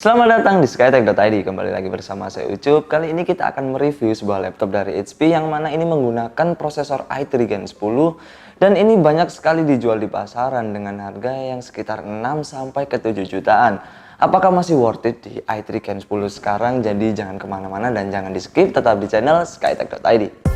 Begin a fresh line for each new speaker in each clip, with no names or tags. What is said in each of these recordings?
Selamat datang di skytech.id, kembali lagi bersama saya Ucup. Kali ini kita akan mereview sebuah laptop dari HP yang mana ini menggunakan prosesor i3 Gen 10 dan ini banyak sekali dijual di pasaran dengan harga yang sekitar 6-7 jutaan. Apakah masih worth it di i3 Gen 10 sekarang? Jadi jangan kemana-mana dan jangan di skip, tetap di channel skytech.id.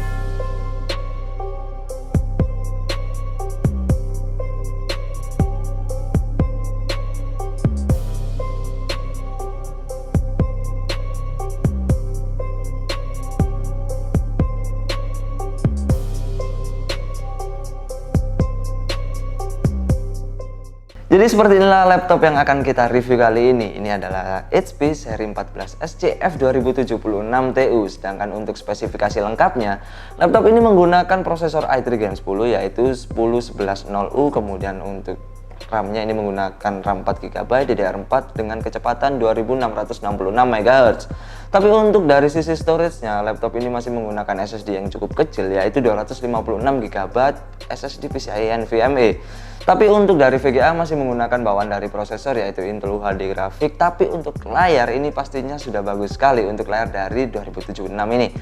Jadi seperti inilah laptop yang akan kita review kali ini. Ini adalah HP seri 14SC F2076Ti. Sedangkan untuk spesifikasi lengkapnya, laptop ini menggunakan prosesor i3 Gen 10 yaitu 10110U. Kemudian untuk RAM-nya ini menggunakan RAM 4GB DDR4 dengan kecepatan 2666 MHz. Tapi untuk dari sisi storage-nya, laptop ini masih menggunakan SSD yang cukup kecil yaitu 256GB SSD PCIe NVMe. Tapi untuk dari VGA masih menggunakan bawaan dari prosesor yaitu Intel HD Graphics. Tapi untuk layar ini pastinya sudah bagus sekali untuk layar dari 2076 ini.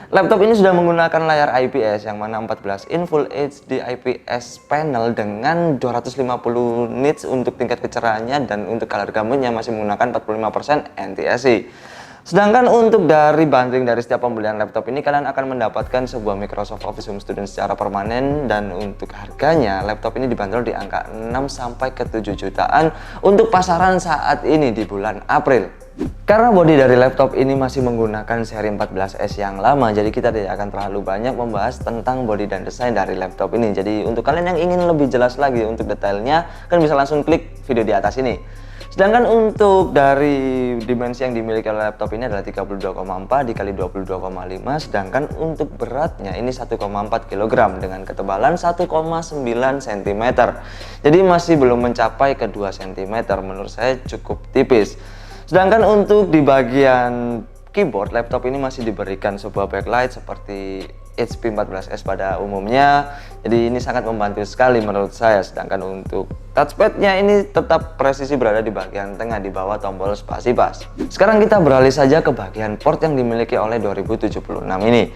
Laptop ini sudah menggunakan layar IPS yang mana 14 in Full HD IPS panel dengan 250 nits untuk tingkat kecerahannya, dan untuk color gamutnya masih menggunakan 45% NTSC. Sedangkan untuk dari bundling dari setiap pembelian laptop ini, kalian akan mendapatkan sebuah Microsoft Office Home Studio secara permanen, dan untuk harganya laptop ini dibanderol di angka 6-7 jutaan untuk pasaran saat ini di bulan April. Karena bodi dari laptop ini masih menggunakan seri 14S yang lama, jadi kita tidak akan terlalu banyak membahas tentang bodi dan desain dari laptop ini. Jadi untuk kalian yang ingin lebih jelas lagi untuk detailnya, kalian bisa langsung klik video di atas ini. Sedangkan untuk dari dimensi yang dimiliki oleh laptop ini adalah 32,4 dikali 22,5, sedangkan untuk beratnya ini 1,4 kg dengan ketebalan 1,9 cm. Jadi masih belum mencapai ke 2 cm, menurut saya cukup tipis. Sedangkan untuk di bagian keyboard, laptop ini masih diberikan sebuah backlight seperti HP 14S pada umumnya. Jadi ini sangat membantu sekali menurut saya. Sedangkan untuk touchpadnya ini tetap presisi berada di bagian tengah di bawah tombol spasi bar. Sekarang kita beralih saja ke bagian port yang dimiliki oleh 2076 ini.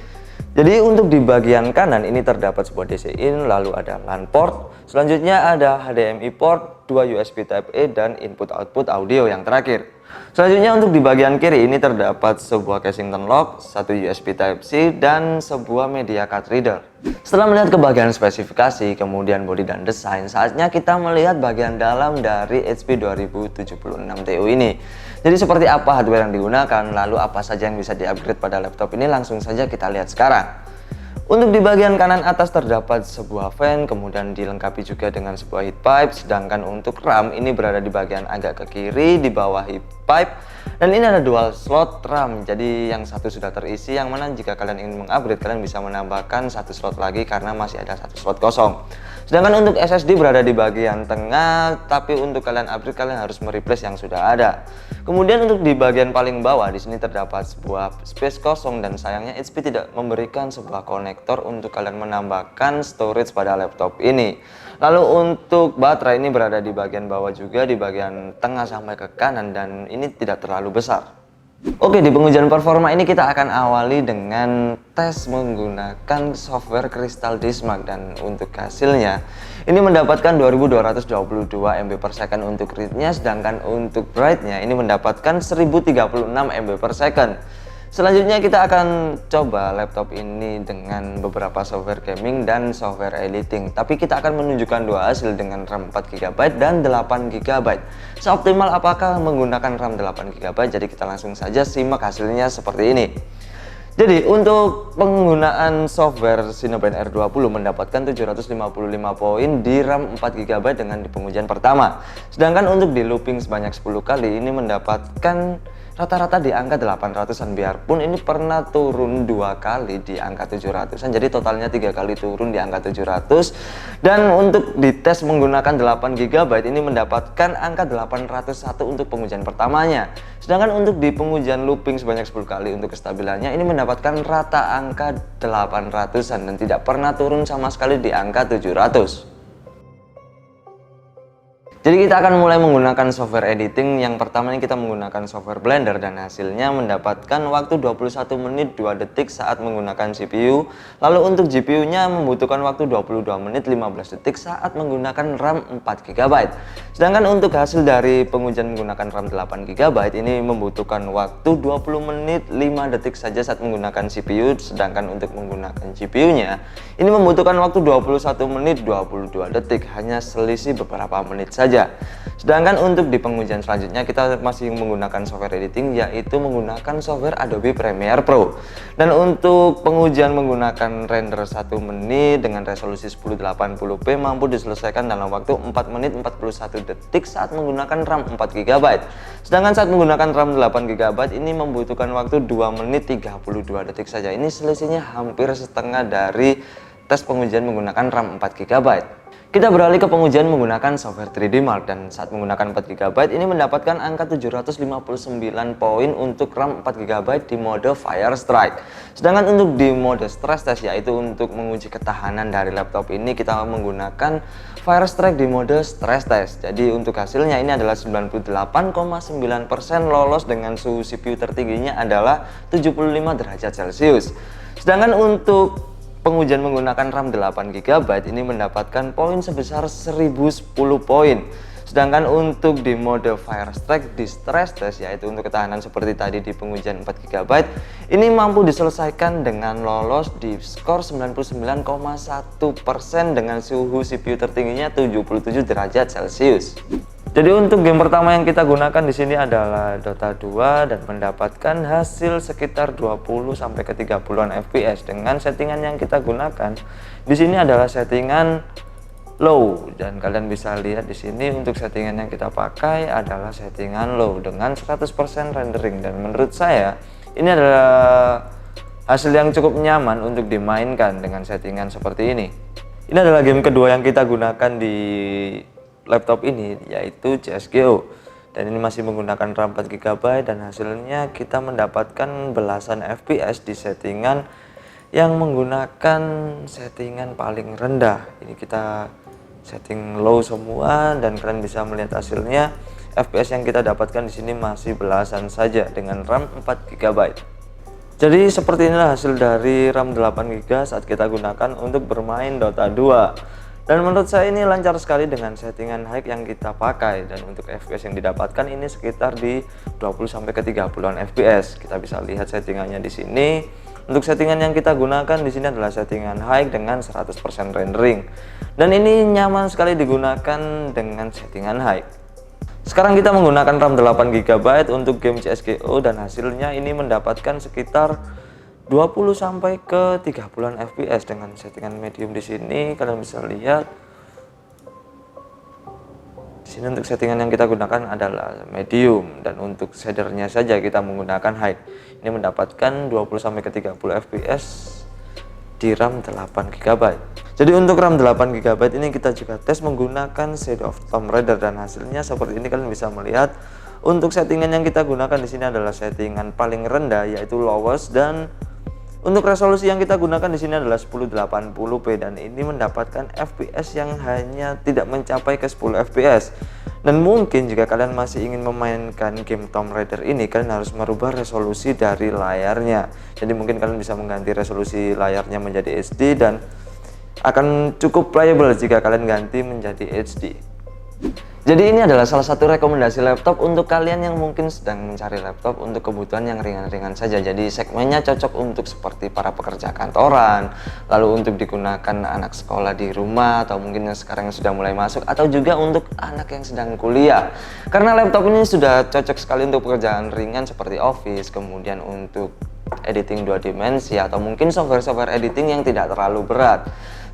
Jadi untuk di bagian kanan ini terdapat sebuah DC in, lalu ada LAN port, selanjutnya ada HDMI port, 2 USB Type A dan input-output audio yang terakhir. Selanjutnya untuk di bagian kiri ini terdapat sebuah Kensington lock, 1 USB Type-C dan sebuah media card reader. Setelah melihat ke bagian spesifikasi, kemudian bodi dan desain, saatnya kita melihat bagian dalam dari HP 2076Ti ini. Jadi seperti apa hardware yang digunakan, lalu apa saja yang bisa di-upgrade pada laptop ini, langsung saja kita lihat sekarang. Untuk di bagian kanan atas terdapat sebuah fan, kemudian dilengkapi juga dengan sebuah heat pipe. Sedangkan untuk RAM ini berada di bagian agak ke kiri di bawah heat pipe, dan ini ada dual slot RAM. Jadi yang satu sudah terisi, yang mana jika kalian ingin mengupgrade kalian bisa menambahkan satu slot lagi karena masih ada satu slot kosong. Sedangkan untuk SSD berada di bagian tengah, tapi untuk kalian upgrade kalian harus mereplace yang sudah ada. Kemudian untuk di bagian paling bawah di sini terdapat sebuah space kosong, dan sayangnya HP tidak memberikan sebuah konektor untuk kalian menambahkan storage pada laptop ini. Lalu untuk baterai ini berada di bagian bawah juga di bagian tengah sampai ke kanan, dan ini tidak terlalu besar. Oke, di pengujian performa ini kita akan awali dengan tes menggunakan software Crystal Diskmark, dan untuk hasilnya ini mendapatkan 2222 MB per second untuk read-nya, sedangkan untuk write-nya ini mendapatkan 1036 MB per second. Selanjutnya kita akan coba laptop ini dengan beberapa software gaming dan software editing. Tapi kita akan menunjukkan dua hasil dengan RAM 4GB dan 8GB. Seoptimal apakah menggunakan RAM 8GB? Jadi kita langsung saja simak hasilnya seperti ini. Jadi untuk penggunaan software Cinebench R20 mendapatkan 755 poin di RAM 4GB dengan di pengujian pertama. Sedangkan untuk di looping sebanyak 10 kali ini mendapatkan rata-rata di angka 800-an, biarpun ini pernah turun 2 kali di angka 700-an, jadi totalnya 3 kali turun di angka 700. Dan untuk dites menggunakan 8GB ini mendapatkan angka 801 untuk pengujian pertamanya. Sedangkan untuk di pengujian looping sebanyak 10 kali untuk kestabilannya ini mendapatkan rata angka 800-an dan tidak pernah turun sama sekali di angka 700. Jadi kita akan mulai menggunakan software editing. Yang pertama ini kita menggunakan software Blender dan hasilnya mendapatkan waktu 21 menit 2 detik saat menggunakan CPU. Lalu untuk GPU-nya membutuhkan waktu 22 menit 15 detik saat menggunakan RAM 4 GB. Sedangkan untuk hasil dari pengujian menggunakan RAM 8 GB ini membutuhkan waktu 20 menit 5 detik saja saat menggunakan CPU. Sedangkan untuk menggunakan GPU-nya ini membutuhkan waktu 21 menit 22 detik, hanya selisih beberapa menit saja. Sedangkan untuk di pengujian selanjutnya kita masih menggunakan software editing, yaitu menggunakan software Adobe Premiere Pro. Dan untuk pengujian menggunakan render 1 menit dengan resolusi 1080p mampu diselesaikan dalam waktu 4 menit 41 detik saat menggunakan RAM 4 GB. Sedangkan saat menggunakan RAM 8 GB ini membutuhkan waktu 2 menit 32 detik saja. Ini selisihnya hampir setengah dari tes pengujian menggunakan RAM 4 GB. Kita beralih ke pengujian menggunakan software 3D Mark, dan saat menggunakan 4 GB ini mendapatkan angka 759 poin untuk RAM 4 GB di mode Firestrike. Sedangkan untuk di mode Stress Test, yaitu untuk menguji ketahanan dari laptop ini, kita menggunakan Firestrike di mode Stress Test. Jadi untuk hasilnya ini adalah 98,9% lolos dengan suhu CPU tertingginya adalah 75 derajat Celcius. Sedangkan untuk pengujian menggunakan RAM 8 GB ini mendapatkan poin sebesar 1010 poin. Sedangkan untuk di mode Firestrike di Stress Test, yaitu untuk ketahanan seperti tadi di pengujian 4 GB, ini mampu diselesaikan dengan lolos di skor 99,1% dengan suhu CPU tertingginya 77 derajat Celcius. Jadi untuk game pertama yang kita gunakan di sini adalah Dota 2 dan mendapatkan hasil sekitar 20 sampai ke 30-an FPS dengan settingan yang kita gunakan. Di sini adalah settingan low, dan kalian bisa lihat di sini untuk settingan yang kita pakai adalah settingan low dengan 100% rendering, dan menurut saya ini adalah hasil yang cukup nyaman untuk dimainkan dengan settingan seperti ini. Ini adalah game kedua yang kita gunakan di laptop ini, yaitu CSGO, dan ini masih menggunakan RAM 4 GB dan hasilnya kita mendapatkan belasan FPS di settingan yang menggunakan settingan paling rendah. Ini kita setting low semua dan kalian bisa melihat hasilnya. FPS yang kita dapatkan di sini masih belasan saja dengan RAM 4 GB. Jadi seperti inilah hasil dari RAM 8 GB saat kita gunakan untuk bermain Dota 2. Dan menurut saya ini lancar sekali dengan settingan high yang kita pakai, dan untuk FPS yang didapatkan ini sekitar di 20 sampai ke 30-an FPS. Kita bisa lihat settingannya di sini. Untuk settingan yang kita gunakan di sini adalah settingan high dengan 100% rendering. Dan ini nyaman sekali digunakan dengan settingan high. Sekarang kita menggunakan RAM 8 GB untuk game CSGO dan hasilnya ini mendapatkan sekitar 20 sampai ke 30-an FPS dengan settingan medium di sini. Kalian bisa lihat di sini untuk settingan yang kita gunakan adalah medium, dan untuk shadernya saja kita menggunakan high. Ini mendapatkan 20 sampai ke 30 FPS di RAM 8 GB. Jadi untuk RAM 8 GB ini kita juga tes menggunakan Shadow of Tomb Raider dan hasilnya seperti ini. Kalian bisa melihat untuk settingan yang kita gunakan di sini adalah settingan paling rendah, yaitu lowest, dan untuk resolusi yang kita gunakan di sini adalah 1080p, dan ini mendapatkan FPS yang hanya tidak mencapai ke 10 FPS. Dan mungkin jika kalian masih ingin memainkan game Tomb Raider ini, kalian harus merubah resolusi dari layarnya. Jadi mungkin kalian bisa mengganti resolusi layarnya menjadi HD, dan akan cukup playable jika kalian ganti menjadi HD. Jadi ini adalah salah satu rekomendasi laptop untuk kalian yang mungkin sedang mencari laptop untuk kebutuhan yang ringan-ringan saja. Jadi segmennya cocok untuk seperti para pekerja kantoran, lalu untuk digunakan anak sekolah di rumah, atau mungkin yang sekarang sudah mulai masuk, atau juga untuk anak yang sedang kuliah. Karena laptop ini sudah cocok sekali untuk pekerjaan ringan seperti office, kemudian untuk editing 2 dimensi, atau mungkin software-software editing yang tidak terlalu berat.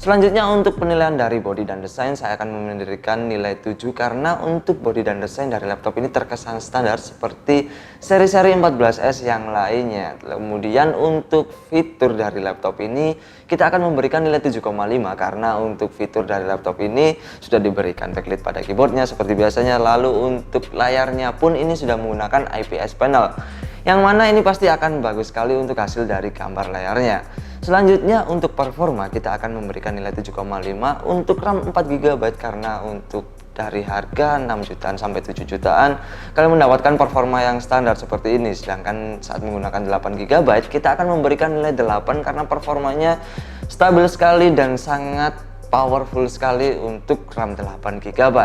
Selanjutnya untuk penilaian dari body dan desain, saya akan memberikan nilai 7 karena untuk body dan desain dari laptop ini terkesan standar seperti seri-seri 14S yang lainnya. Kemudian untuk fitur dari laptop ini kita akan memberikan nilai 7,5 karena untuk fitur dari laptop ini sudah diberikan backlit pada keyboardnya seperti biasanya. Lalu untuk layarnya pun ini sudah menggunakan IPS panel, yang mana ini pasti akan bagus sekali untuk hasil dari gambar layarnya. Selanjutnya untuk performa kita akan memberikan nilai 7,5 untuk RAM 4 GB karena untuk dari harga 6 jutaan sampai 7 jutaan kalian mendapatkan performa yang standar seperti ini. Sedangkan saat menggunakan 8 GB kita akan memberikan nilai 8 karena performanya stabil sekali dan sangat powerful sekali untuk RAM 8 GB.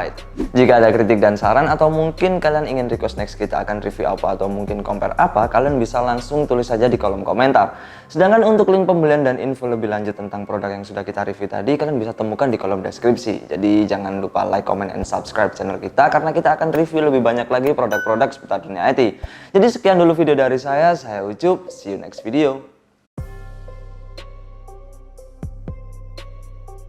Jika ada kritik dan saran atau mungkin kalian ingin request next kita akan review apa atau mungkin compare apa, kalian bisa langsung tulis saja di kolom komentar. Sedangkan untuk link pembelian dan info lebih lanjut tentang produk yang sudah kita review tadi, kalian bisa temukan di kolom deskripsi. Jadi jangan lupa like, comment, and subscribe channel kita karena kita akan review lebih banyak lagi produk-produk seputar dunia IT. Jadi sekian dulu video dari saya Ucup, see you next video.